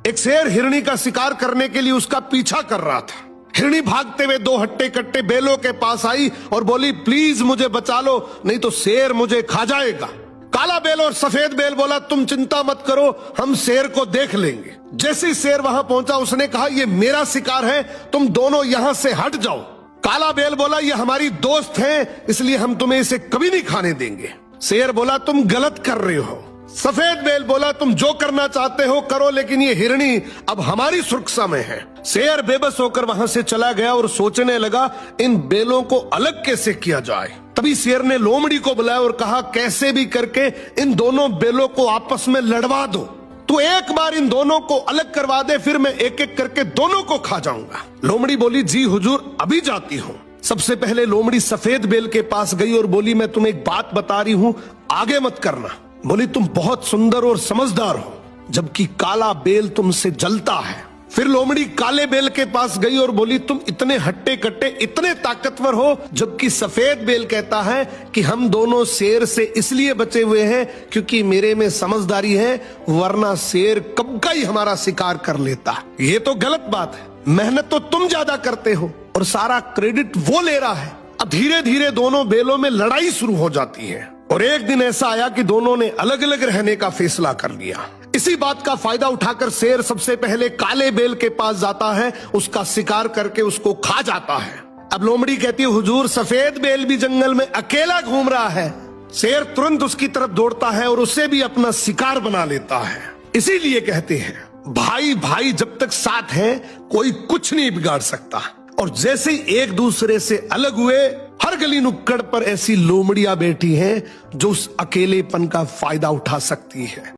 एक शेर हिरणी का शिकार करने के लिए उसका पीछा कर रहा था। हिरणी भागते हुए दो हट्टे कट्टे बेलों के पास आई और बोली, प्लीज मुझे बचा लो, नहीं तो शेर मुझे खा जाएगा। काला बेल और सफेद बेल बोला, तुम चिंता मत करो, हम शेर को देख लेंगे। जैसे ही शेर वहां पहुंचा उसने कहा, ये मेरा शिकार है, तुम दोनों यहां से हट जाओ। काला बेल बोला, ये हमारी दोस्त है, इसलिए हम तुम्हें इसे कभी नहीं खाने देंगे। शेर बोला, तुम गलत कर रहे हो। सफेद बेल बोला, तुम जो करना चाहते हो करो, लेकिन ये हिरणी अब हमारी सुरक्षा में है। शेर बेबस होकर वहां से चला गया और सोचने लगा, इन बेलों को अलग कैसे किया जाए। तभी शेर ने लोमड़ी को बुलाया और कहा, कैसे भी करके इन दोनों बेलों को आपस में लड़वा दो। तू एक बार इन दोनों को अलग करवा दे, फिर मैं एक एक करके दोनों को खा जाऊंगा। लोमड़ी बोली, जी हुजूर, अभी जाती हूँ। सबसे पहले लोमड़ी सफेद बेल के पास गई और बोली, मैं तुम्हें एक बात बता रही हूँ, आगे मत करना। बोली, तुम बहुत सुंदर और समझदार हो, जबकि काला बेल तुमसे जलता है। फिर लोमड़ी काले बेल के पास गई और बोली, तुम इतने हट्टे कट्टे, इतने ताकतवर हो, जबकि सफेद बेल कहता है कि हम दोनों शेर से इसलिए बचे हुए हैं क्योंकि मेरे में समझदारी है, वरना शेर कब का ही हमारा शिकार कर लेता। ये तो गलत बात है, मेहनत तो तुम ज्यादा करते हो और सारा क्रेडिट वो ले रहा है। अब धीरे धीरे दोनों बेलों में लड़ाई शुरू हो जाती है और एक दिन ऐसा आया कि दोनों ने अलग अलग रहने का फैसला कर लिया। इसी बात का फायदा उठाकर शेर सबसे पहले काले बेल के पास जाता है, उसका शिकार करके उसको खा जाता है। अब लोमड़ी कहती है, हुजूर, सफेद बेल भी जंगल में अकेला घूम रहा है। शेर तुरंत उसकी तरफ दौड़ता है और उसे भी अपना शिकार बना लेता है। इसीलिए कहते हैं, भाई भाई जब तक साथ हैं, कोई कुछ नहीं बिगाड़ सकता। और जैसे ही एक दूसरे से अलग हुए, हर गली नुक्कड़ पर ऐसी लोमड़ियां बैठी हैं जो उस अकेलेपन का फायदा उठा सकती है।